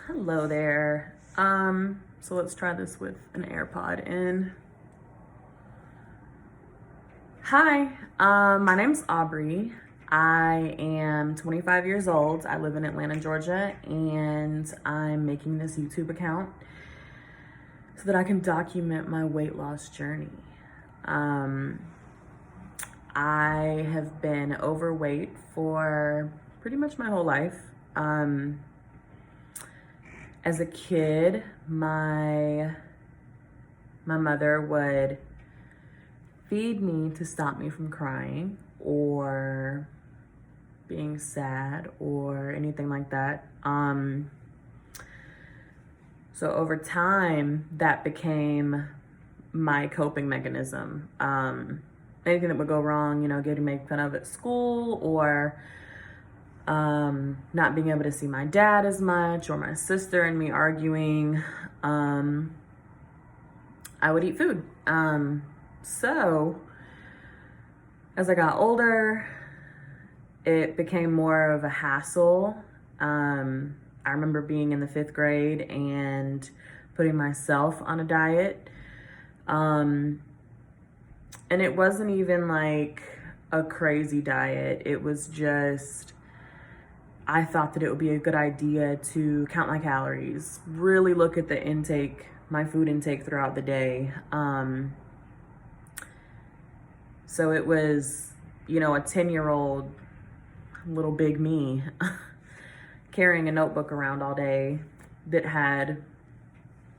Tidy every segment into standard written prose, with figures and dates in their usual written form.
Hello there. So let's try this with an AirPod in. Hi, my name's Aubrey. I am 25 years old. I live in Atlanta, Georgia, and I'm making this YouTube account so that I can document my weight loss journey. I have been overweight for pretty much my whole life. As a kid, my mother would feed me to stop me from crying or being sad or anything like that. So over time, that became my coping mechanism. Anything that would go wrong, getting made fun of at school or not being able to see my dad as much, or my sister and me arguing, I would eat food. So as I got older, it became more of a hassle. I remember being in the 5th grade and putting myself on a diet. And it wasn't even like a crazy diet. It was just, I thought that it would be a good idea to count my calories, really look at the intake, my food intake throughout the day. So it was, a 10-year-old little big me carrying a notebook around all day that had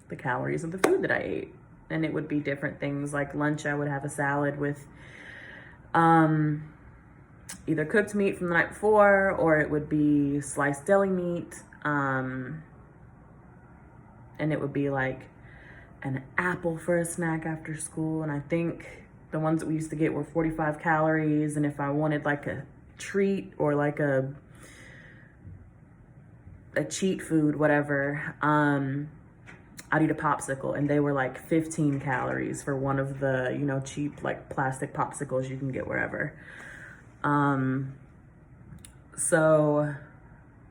the calories of the food that I ate. And it would be different things. Like lunch, I would have a salad with either cooked meat from the night before, or it would be sliced deli meat. And it would be like an apple for a snack after school. And I think the ones that we used to get were 45 calories. And if I wanted like a treat or like a cheat food, whatever, I'd eat a popsicle, and they were like 15 calories for one of the, cheap like plastic popsicles you can get wherever. So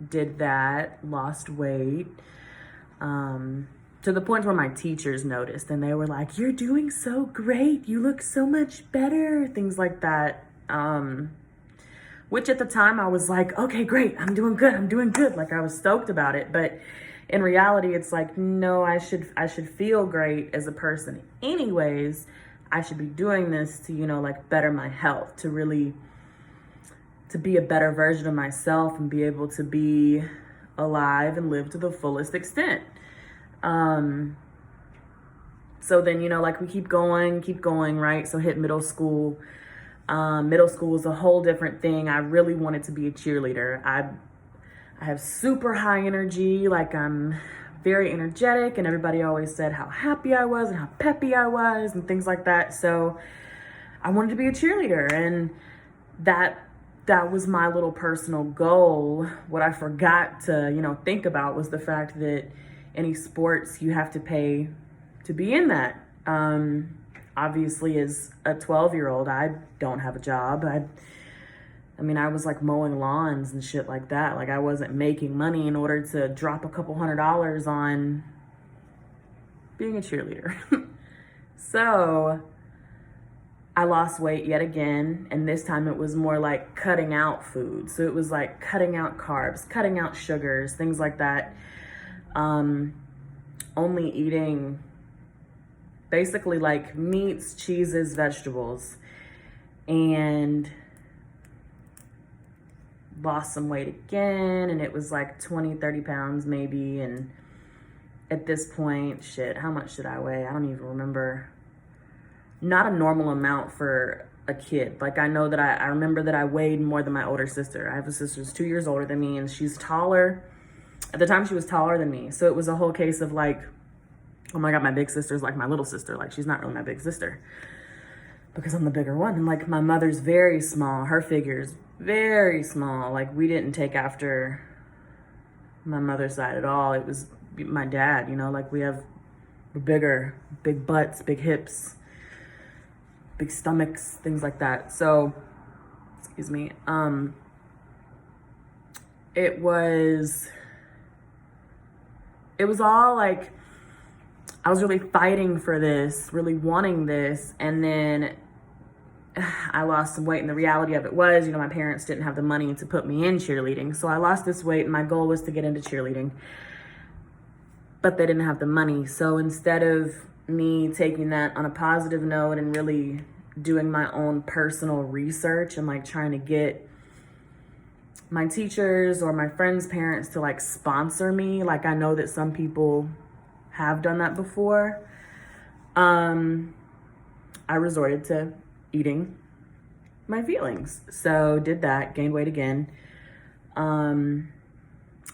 did that, lost weight, to the point where my teachers noticed, and they were like, "You're doing so great. You look so much better," things like that. Which at the time I was like, okay, great. I'm doing good. Like I was stoked about it. But in reality, it's like, no, I should feel great as a person. Anyways, I should be doing this to, like better my health, to really, to be a better version of myself and be able to be alive and live to the fullest extent. So then, like we keep going, right? So hit middle school. Middle school was a whole different thing. I really wanted to be a cheerleader. I have super high energy, like I'm very energetic, and everybody always said how happy I was and how peppy I was and things like that. So I wanted to be a cheerleader, and that was my little personal goal. What I forgot to, think about was the fact that any sports you have to pay to be in that. Obviously, as a 12-year-old, I don't have a job. I mean, I was like mowing lawns and shit like that. Like I wasn't making money in order to drop a couple $100s on being a cheerleader. So I lost weight yet again. And this time it was more like cutting out food. So it was like cutting out carbs, cutting out sugars, things like that. Only eating basically like meats, cheeses, vegetables, and lost some weight again. And it was like 20, 30 pounds maybe. And at this point, shit, how much did I weigh? I don't even remember. Not a normal amount for a kid. Like I know that I remember that I weighed more than my older sister. I have a sister who's 2 years older than me, and she's taller. At the time she was taller than me. So it was a whole case of like, oh my God, my big sister's like my little sister. Like she's not really my big sister because I'm the bigger one. And like my mother's very small. Her figure's very small. Like we didn't take after my mother's side at all. It was my dad, like we're bigger, big butts, big hips, big stomachs, things like that. So, excuse me. It was it was all like, I was really fighting for this, really wanting this. And then I lost some weight, and the reality of it was, you know, my parents didn't have the money to put me in cheerleading. So I lost this weight, and my goal was to get into cheerleading, but they didn't have the money. So instead of me taking that on a positive note and really doing my own personal research and like trying to get my teachers or my friends' parents to like sponsor me, like I know that some people have done that before, I resorted to eating my feelings. So did that, gained weight again. And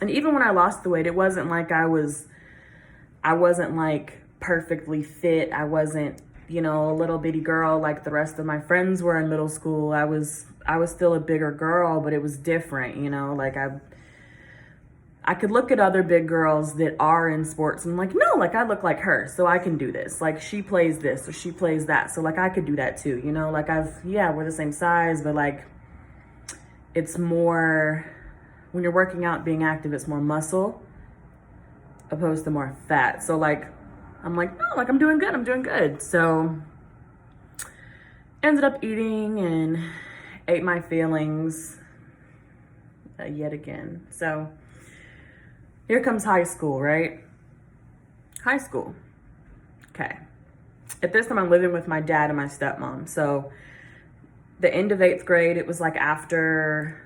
even when I lost the weight, it wasn't like I wasn't like perfectly fit. I wasn't, you know, a little bitty girl like the rest of my friends were in middle school. I was still a bigger girl, but it was different, you know, like I could look at other big girls that are in sports and I'm like, no, like I look like her, so I can do this. Like she plays this or she plays that. So like I could do that too, you know, like we're the same size, but like it's more, when you're working out, being active, it's more muscle opposed to more fat. So like, I'm like, no, like I'm doing good. So ended up eating and ate my feelings yet again. So here comes high school, right? High school. Okay. At this time, I'm living with my dad and my stepmom. So the end of 8th grade, it was like after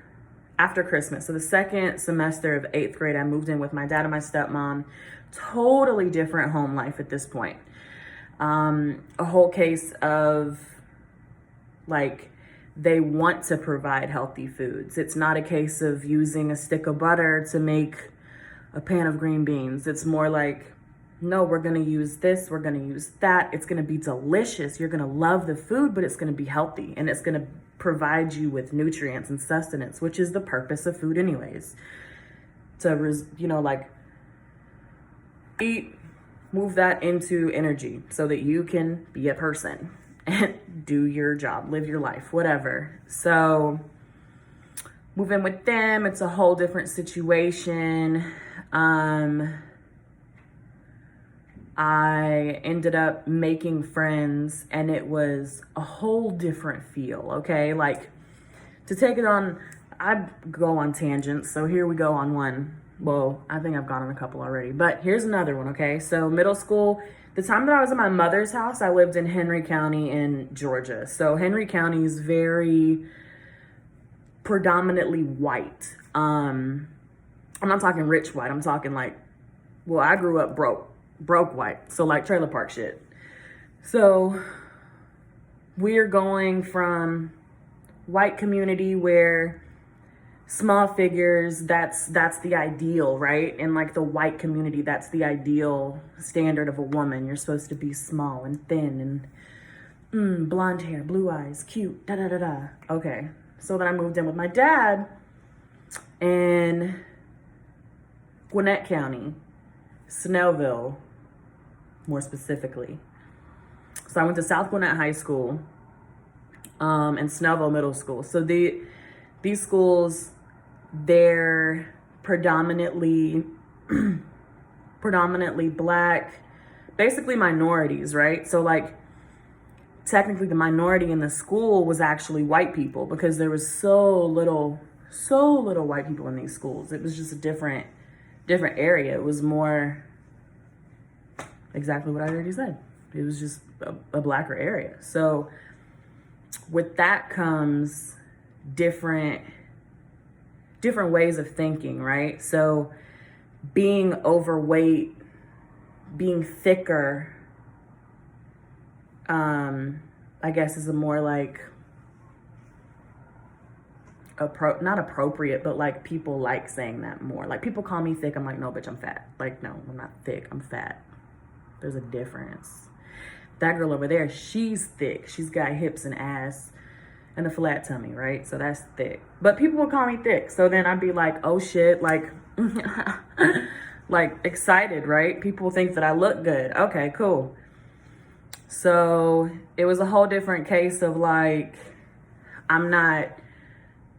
Christmas. So the second semester of 8th grade, I moved in with my dad and my stepmom. Totally different home life at this point. A whole case of like, they want to provide healthy foods. It's not a case of using a stick of butter to make a pan of green beans. It's more like, no, we're gonna use this, we're gonna use that. It's gonna be delicious. You're gonna love the food, but it's gonna be healthy and it's gonna provide you with nutrients and sustenance, which is the purpose of food anyways. To, you know, like eat, move that into energy so that you can be a person and do your job, live your life, whatever. So move in with them, it's a whole different situation. I ended up making friends and it was a whole different feel, okay? Like, to take it on, I go on tangents, so here we go on one. Well, I think I've gone on a couple already, but here's another one, okay? So middle school, the time that I was at my mother's house, I lived in Henry County in Georgia. So Henry County is very predominantly white. I'm not talking rich white. I'm talking like, well, I grew up broke white. So like trailer park shit. So we're going from white community where small figures, that's the ideal, right? And like the white community, that's the ideal standard of a woman. You're supposed to be small and thin and blonde hair, blue eyes, cute, da da da da. Okay. So then I moved in with my dad in Gwinnett County, Snellville, more specifically. So I went to South Gwinnett High School and Snellville Middle School. So these schools, they're predominantly black, basically minorities, right? So like technically the minority in the school was actually white people because there was so little white people in these schools. It was just a different area. It was more exactly what I already said. It was just a blacker area. So with that comes different ways of thinking, right? So being overweight, being thicker, I guess is a more like not appropriate, but like people like saying that more. Like people call me thick. I'm like, no, bitch, I'm fat. Like, no, I'm not thick. I'm fat. There's a difference. That girl over there, she's thick. She's got hips and ass and a flat tummy, right? So that's thick. But people will call me thick. So then I'd be like, oh shit, like, like excited, right? People think that I look good. Okay, cool. So it was a whole different case of like, I'm not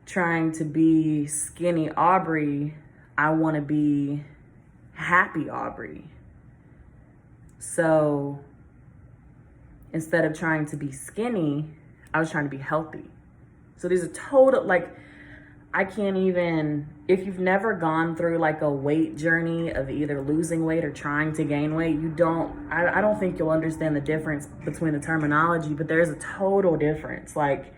trying to be skinny Aubrey. I want to be happy Aubrey. So instead of trying to be skinny, I was trying to be healthy. So these are total, like, I can't even, if you've never gone through like a weight journey of either losing weight or trying to gain weight, I don't think you'll understand the difference between the terminology, but there's a total difference. Like,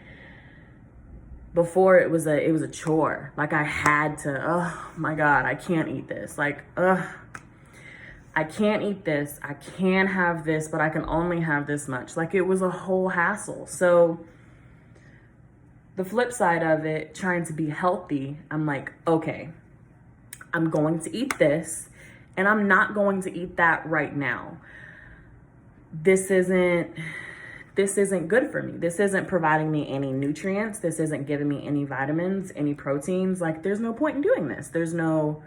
before it was a chore. Like, I had to, oh my God, I can't eat this. Like, I can't eat this. I can have this, but I can only have this much. Like, it was a whole hassle. So the flip side of it, trying to be healthy, I'm like, okay, I'm going to eat this, and I'm not going to eat that right now. This isn't good for me. This isn't providing me any nutrients. This isn't giving me any vitamins, any proteins. Like, there's no point in doing this. There's no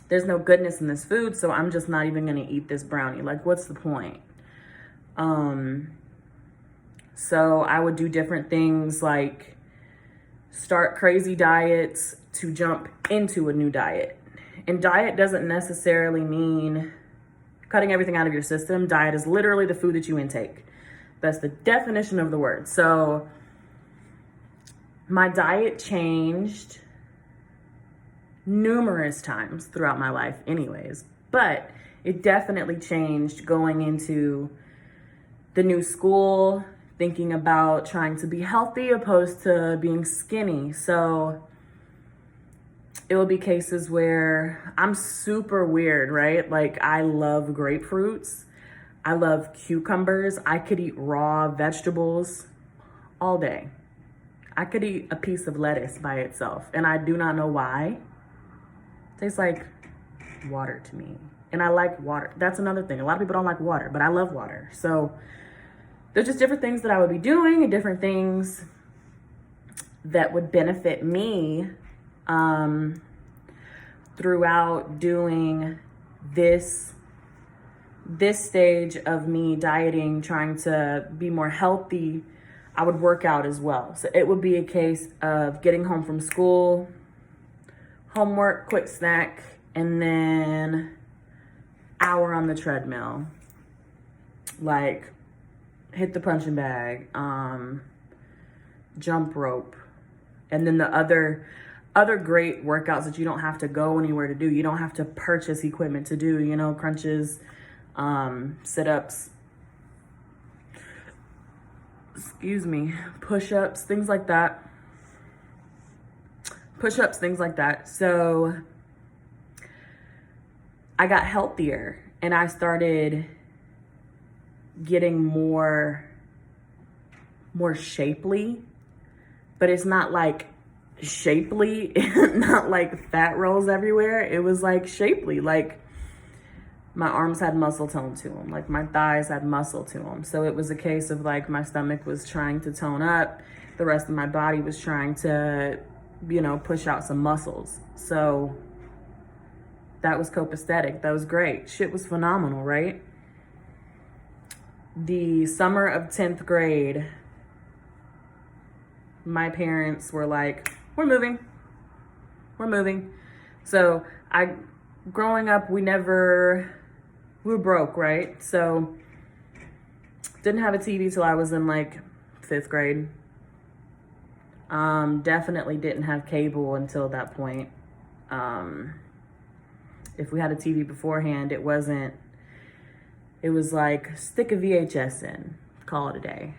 goodness in this food, so I'm just not even gonna eat this brownie. Like, what's the point? So I would do different things, like start crazy diets to jump into a new diet. And diet doesn't necessarily mean cutting everything out of your system. Diet is literally the food that you intake. That's the definition of the word. So my diet changed numerous times throughout my life anyways, but it definitely changed going into the new school, thinking about trying to be healthy opposed to being skinny. So it will be cases where I'm super weird, right? Like, I love grapefruits. I love cucumbers. I could eat raw vegetables all day. I could eat a piece of lettuce by itself, and I do not know why. It tastes like water to me. And I like water. That's another thing. A lot of people don't like water, but I love water. So there's just different things that I would be doing and different things that would benefit me throughout doing this stage of me dieting, trying to be more healthy. I would work out as well. So it would be a case of getting home from school, homework, quick snack, and then hour on the treadmill. Like, hit the punching bag, jump rope, and then the other great workouts that you don't have to go anywhere to do. You don't have to purchase equipment to do, crunches, sit-ups, push-ups, things like that. So I got healthier, and I started getting more shapely, but it's not like shapely, not like fat rolls everywhere. It was like shapely, like my arms had muscle tone to them, like my thighs had muscle to them. So it was a case of like my stomach was trying to tone up, the rest of my body was trying to, push out some muscles. So that was copacetic. That was great. Shit was phenomenal, right? The summer of 10th grade, my parents were like, we're moving. So growing up, we were broke, right? So didn't have a TV till I was in like 5th grade. Definitely didn't have cable until that point. If we had a TV beforehand, it was like stick a VHS in, call it a day.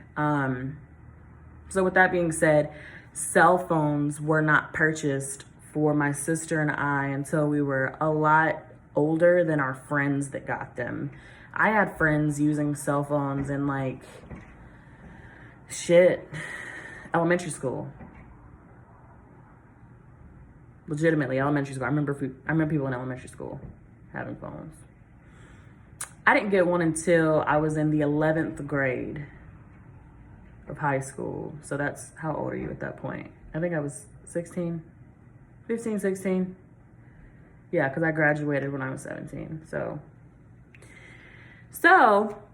So with that being said, cell phones were not purchased for my sister and I until we were a lot older than our friends that got them. I had friends using cell phones in like elementary school. Legitimately, elementary school. I remember people in elementary school having phones. I didn't get one until I was in the 11th grade of high school. So that's, how old are you at that point? I think I was 15, 16. Yeah, because I graduated when I was 17. So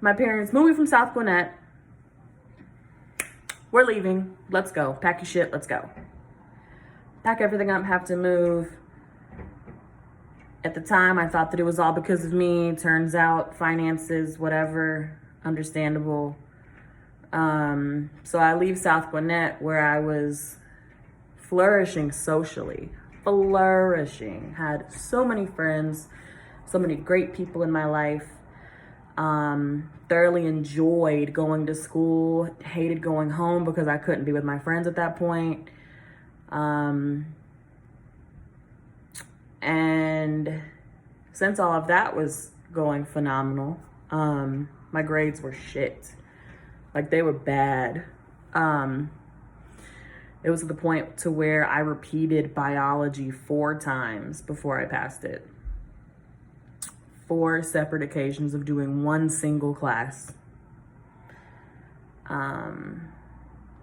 my parents moved from South Gwinnett. We're leaving. Let's go. Pack your shit. Let's go. Pack everything up. Have to move. At the time, I thought that it was all because of me. Turns out, finances, whatever, understandable. So I leave South Gwinnett, where I was flourishing socially, flourishing. Had so many friends, so many great people in my life. Thoroughly enjoyed going to school, hated going home because I couldn't be with my friends at that point. And since all of that was going phenomenal, my grades were shit. Like, they were bad. It was at the point to where I repeated biology 4 times before I passed it. 4 separate occasions of doing one single class.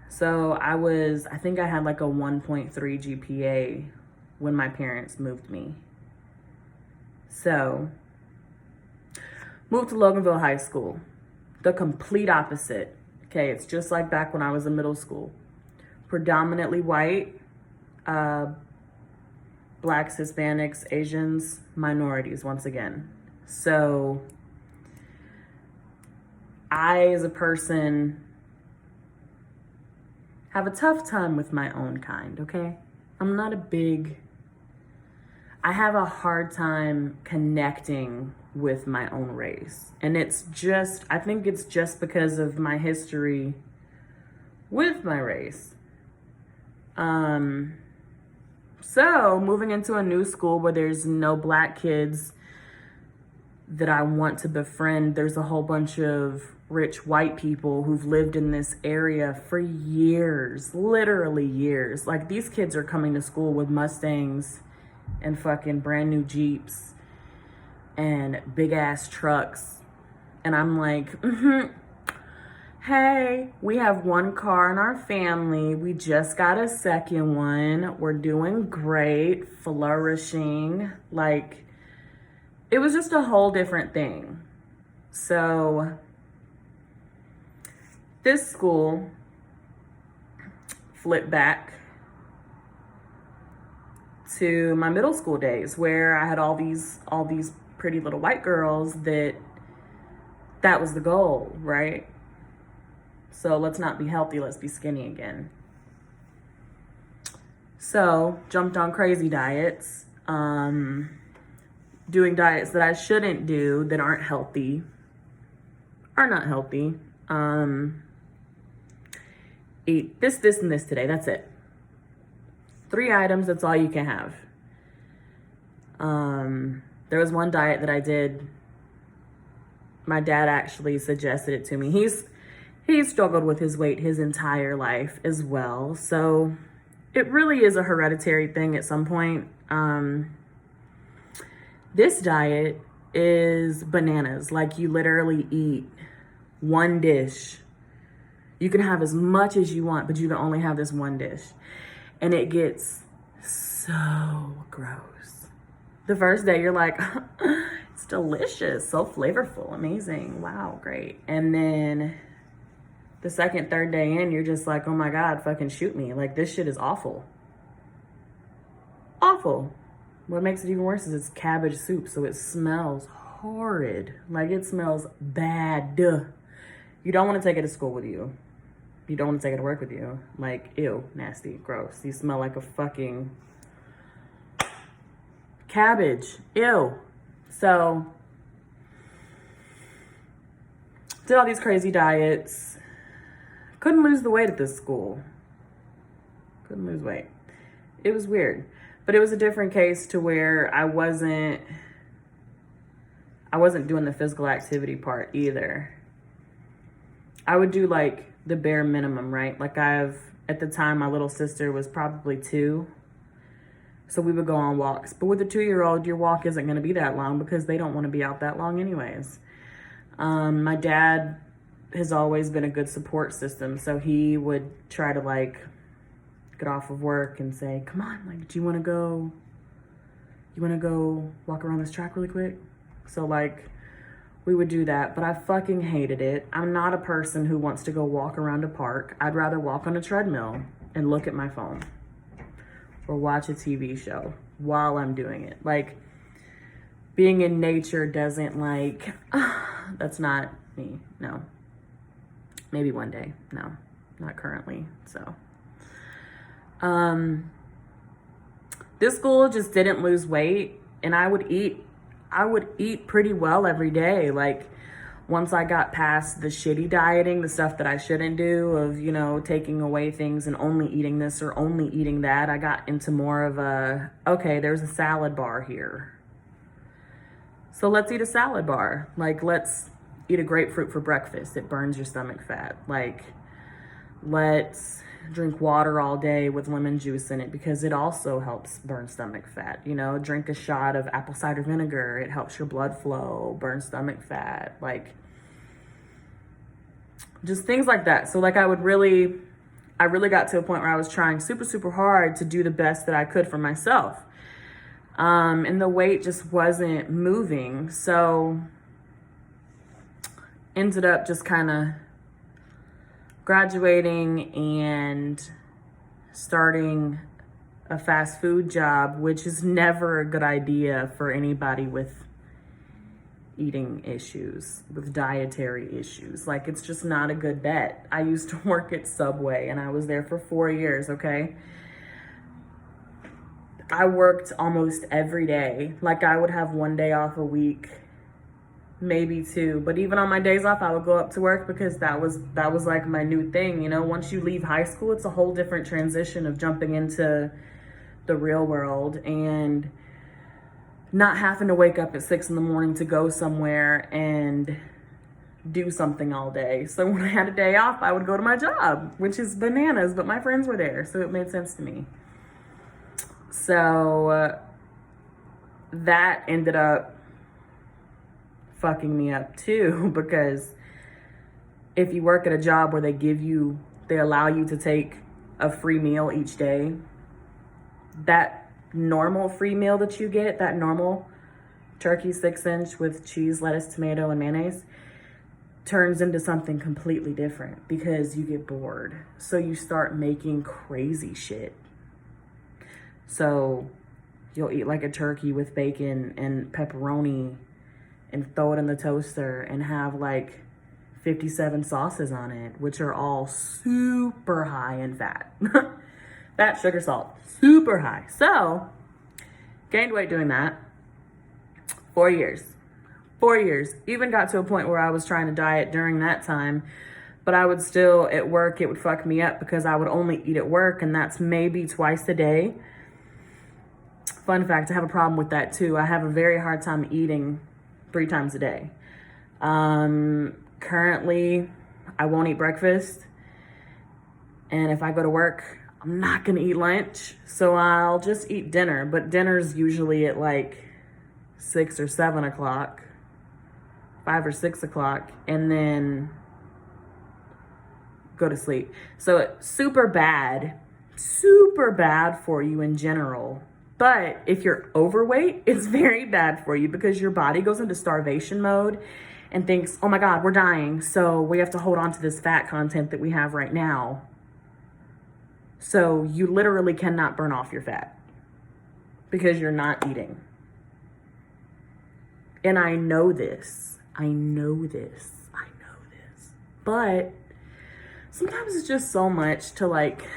So I think I had like a 1.3 GPA when my parents moved me. So, moved to Loganville High School. The complete opposite. Okay, it's just like back when I was in middle school. Predominantly white, blacks, Hispanics, Asians, minorities once again. So, I, as a person, have a tough time with my own kind, okay? I have a hard time connecting with my own race. And I think it's just because of my history with my race. So moving into a new school where there's no black kids that I want to befriend, there's a whole bunch of rich white people who've lived in this area for years, literally years. Like, these kids are coming to school with Mustangs and fucking brand new Jeeps and big ass trucks. And I'm like, hey, we have 1 car in our family. We just got a second one. We're doing great, flourishing. Like, it was just a whole different thing. So, this school flipped back to my middle school days, where I had all these pretty little white girls that was the goal, right? So let's not be healthy, let's be skinny again. So jumped on crazy diets, doing diets that I shouldn't do, that aren't healthy, are not healthy. Eat this, and this today, that's it. 3 items, that's all you can have. There was one diet that I did. My dad actually suggested it to me. He's struggled with his weight his entire life as well. So it really is a hereditary thing at some point. This diet is bananas. Like, you literally eat 1 dish. You can have as much as you want, but you can only have this 1 dish. And it gets so gross. The first day, you're like, it's delicious, so flavorful, amazing, wow, great. And then the second, third day in, you're just like, oh my God, fucking shoot me. Like, this shit is awful. Awful. What makes it even worse is it's cabbage soup, so it smells horrid. Like, it smells bad. You don't want to take it to school with you. You don't want to take it to work with you. Like, ew, nasty, gross. You smell like a fucking cabbage. Ew. So, did all these crazy diets. Couldn't lose the weight at this school. Couldn't lose weight. It was weird. But it was a different case to where I wasn't doing the physical activity part either. I would do like the bare minimum, right? Like, at the time, my little sister was probably 2. So we would go on walks. But with a 2-year-old, your walk isn't going to be that long because they don't want to be out that long anyways. My dad has always been a good support system. So he would try to like get off of work and say, come on, like, do you want to go walk around this track really quick? So like, we would do that, but I fucking hated it. I'm not a person who wants to go walk around a park. I'd rather walk on a treadmill and look at my phone or watch a TV show while I'm doing it. Like, being in nature doesn't like, that's not me, no. Maybe one day, no, not currently, so. This school just didn't lose weight, and I would eat pretty well every day. Like, once I got past the shitty dieting, the stuff that I shouldn't do of, you know, taking away things and only eating this or only eating that, I got into more of a, okay, there's a salad bar here. So let's eat a salad bar. Like, let's eat a grapefruit for breakfast. It burns your stomach fat. Like, let's drink water all day with lemon juice in it because it also helps burn stomach fat. You know, drink a shot of apple cider vinegar. It helps your blood flow, burn stomach fat. Like, just things like that. So like I really got to a point where I was trying super, super hard to do the best that I could for myself. And the weight just wasn't moving. So ended up just kind of graduating and starting a fast food job, which is never a good idea for anybody with eating issues, with dietary issues. Like, it's just not a good bet. I used to work at Subway and I was there for 4 years, okay? I worked almost every day. Like, I would have one day off a week, maybe two, but even on my days off I would go up to work because that was like my new thing. You know, once you leave high school, it's a whole different transition of jumping into the real world and not having to wake up at 6 a.m. to go somewhere and do something all day. So when I had a day off, I would go to my job, which is bananas, but my friends were there, so it made sense to me. So that ended up fucking me up too, because if you work at a job where they allow you to take a free meal each day, that normal free meal that you get, that normal turkey 6-inch with cheese, lettuce, tomato, and mayonnaise, turns into something completely different because you get bored. So you start making crazy shit. So you'll eat like a turkey with bacon and pepperoni and throw it in the toaster and have like 57 sauces on it, which are all super high in fat. Fat, sugar, salt, super high. So gained weight doing that. 4 years. 4 years. Even got to a point where I was trying to diet during that time, but I would still, at work, it would fuck me up because I would only eat at work, and that's maybe twice a day. Fun fact, I have a problem with that too. I have a very hard time eating 3 times a day. Currently, I won't eat breakfast. And if I go to work, I'm not gonna eat lunch. So I'll just eat dinner. But dinner's usually at like 6 or 7 o'clock, 5 or 6 o'clock, and then go to sleep. So it's super bad for you in general. But if you're overweight, it's very bad for you because your body goes into starvation mode and thinks, oh my God, we're dying. So we have to hold on to this fat content that we have right now. So you literally cannot burn off your fat because you're not eating. And I know this. But sometimes it's just so much to like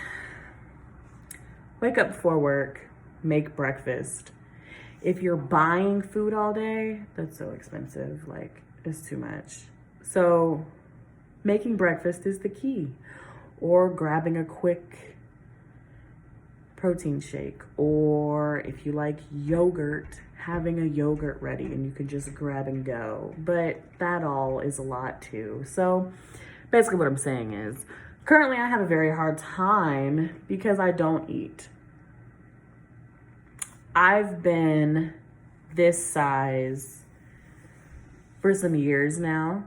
wake up before work, make breakfast. If you're buying food all day, that's so expensive. Like, it's too much. So making breakfast is the key. Or grabbing a quick protein shake. Or if you like yogurt, having a yogurt ready and you can just grab and go. But that all is a lot too. So basically what I'm saying is, currently I have a very hard time because I don't eat. I've been this size for some years now.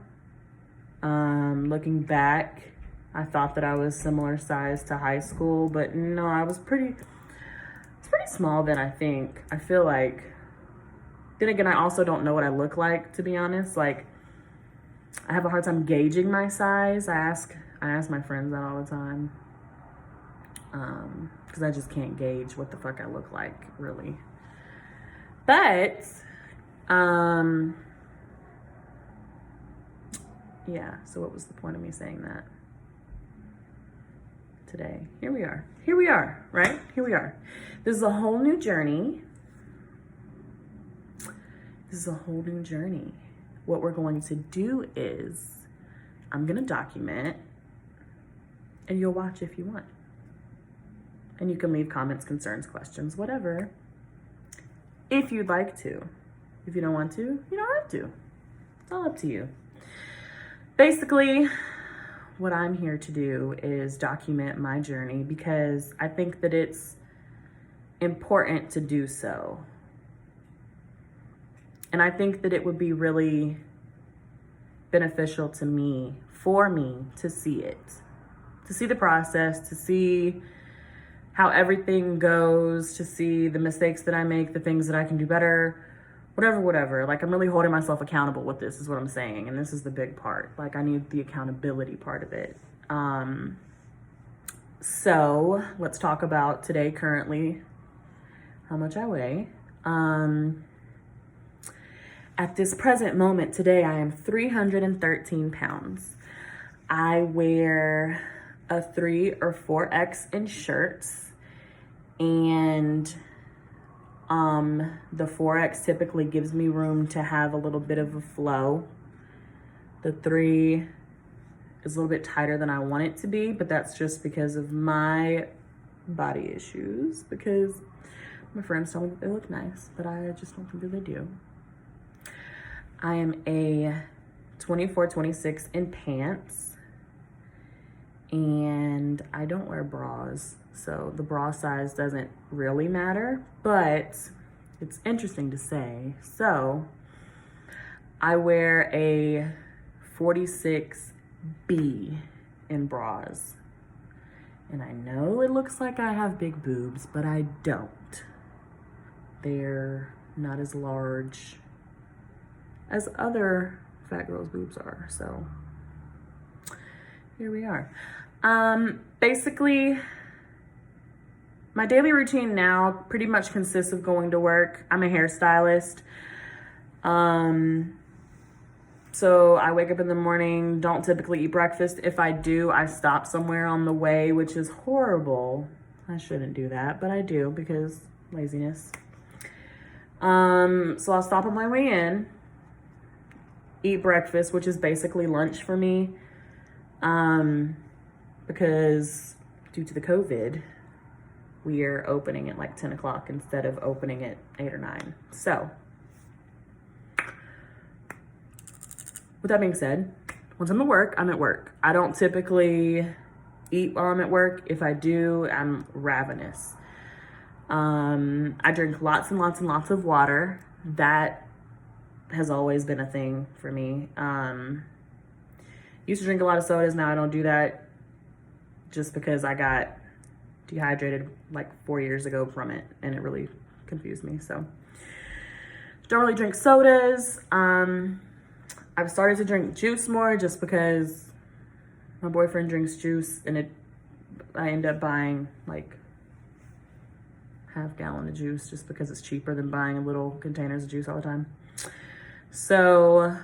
Looking back, I thought that I was similar size to high school, but no, I was pretty small then, I think. I feel like, then again, I also don't know what I look like, to be honest. Like, I have a hard time gauging my size. I ask my friends that all the time. Because I just can't gauge what the fuck I look like, really. But Yeah, so what was the point of me saying that today? Here we are, right? Here we are. This is a whole new journey. What we're going to do is I'm going to document, and you'll watch if you want. And you can leave comments, concerns, questions, whatever, if you'd like to. If you don't want to, you don't have to. It's all up to you. Basically, what I'm here to do is document my journey because I think that it's important to do so. And I think that it would be really beneficial to me, for me, to see it, to see the process, to see how everything goes, to see the mistakes that I make, the things that I can do better, whatever. Like, I'm really holding myself accountable with this is what I'm saying. And this is the big part. Like, I need the accountability part of it. So let's talk about today, currently, how much I weigh. At this present moment today, I am 313 pounds. I wear a 3 or 4X in shirts, and the 4X typically gives me room to have a little bit of a flow. The 3 is a little bit tighter than I want it to be, but that's just because of my body issues, because my friends tell me that they look nice, but I just don't think that they do. I am a 24-26 in pants, and I don't wear bras, so the bra size doesn't really matter, but it's interesting to say. So I wear a 46B in bras, and I know it looks like I have big boobs, but I don't. They're not as large as other fat girls' boobs are, so here we are. Basically, my daily routine now pretty much consists of going to work. I'm a hairstylist. So I wake up in the morning, don't typically eat breakfast. If I do, I stop somewhere on the way, which is horrible. I shouldn't do that, but I do because laziness. So I'll stop on my way in, eat breakfast, which is basically lunch for me, because due to the COVID, we are opening at like 10 o'clock instead of opening at 8 or 9. So with that being said, once I'm at work, I'm at work. I don't typically eat while I'm at work. If I do, I'm ravenous. I drink lots and lots and lots of water. That has always been a thing for me. Used to drink a lot of sodas. Now I don't do that just because I got dehydrated like 4 years ago from it, and it really confused me. So don't really drink sodas. I've started to drink juice more just because my boyfriend drinks juice, and I end up buying like half gallon of juice just because it's cheaper than buying little containers of juice all the time. So,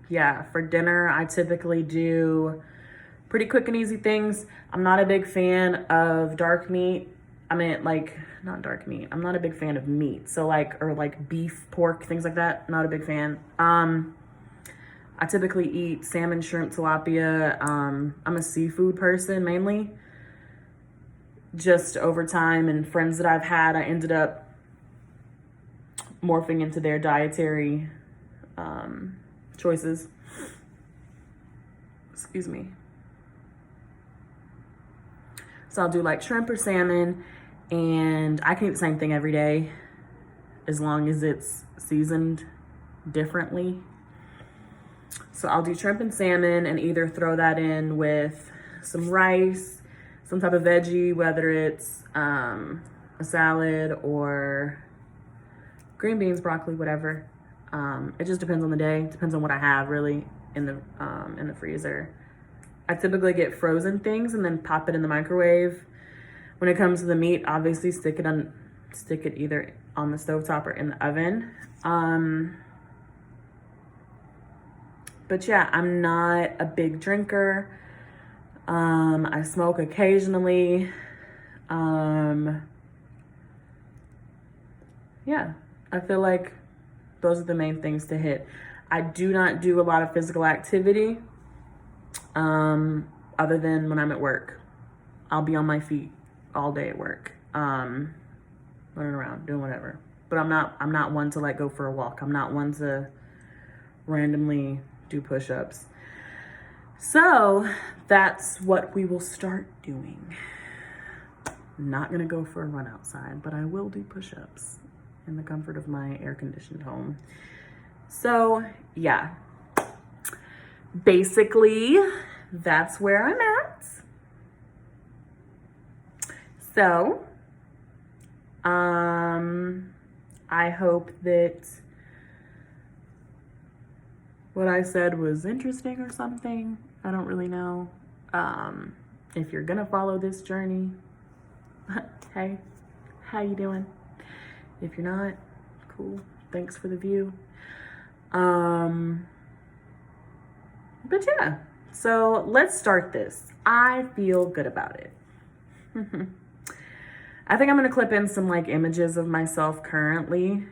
yeah, for dinner, I typically do pretty quick and easy things. I'm not a big fan of dark meat. I mean, like, not dark meat. I'm not a big fan of meat. So or beef, pork, things like that. Not a big fan. I typically eat salmon, shrimp, tilapia. I'm a seafood person mainly. Just over time and friends that I've had, I ended up morphing into their dietary choices. Excuse me. So I'll do like shrimp or salmon, and I can eat the same thing every day as long as it's seasoned differently. So I'll do shrimp and salmon and either throw that in with some rice, some type of veggie, whether it's a salad or green beans, broccoli, whatever. It just depends on the day. Depends on what I have really in the freezer. I typically get frozen things and then pop it in the microwave. When it comes to the meat, obviously stick it either on the stovetop or in the oven. But yeah, I'm not a big drinker. I smoke occasionally. Yeah, I feel like those are the main things to hit. I do not do a lot of physical activity, other than when I'm at work. I'll be on my feet all day at work, running around, doing whatever. But I'm not one to like go for a walk. I'm not one to randomly do push-ups. So that's what we will start doing. I'm not gonna go for a run outside, but I will do push-ups in the comfort of my air-conditioned home. So yeah, basically that's where I'm at. So I hope that what I said was interesting or something. I don't really know. If you're gonna follow this journey, hey, how you doing? If you're not, cool, thanks for the view. But yeah, so let's start this. I feel good about it. I think I'm gonna clip in some like images of myself currently.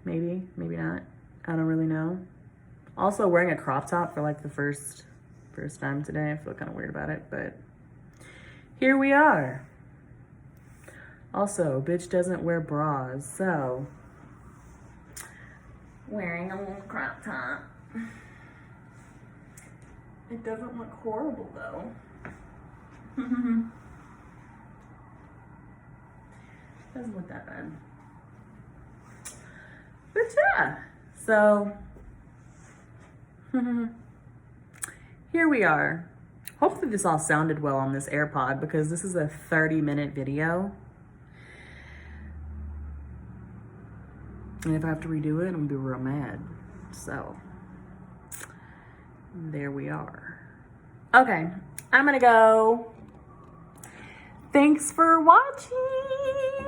Maybe not. I don't really know. Also wearing a crop top for like the first time today. I feel kind of weird about it, but here we are. Also, bitch doesn't wear bras, so wearing a little crop top. It doesn't look horrible though. Doesn't look that bad. But yeah, so here we are. Hopefully this all sounded well on this AirPod because this is a 30-minute video. And if I have to redo it, I'm gonna be real mad. So there we are. Okay, I'm gonna go. Thanks for watching.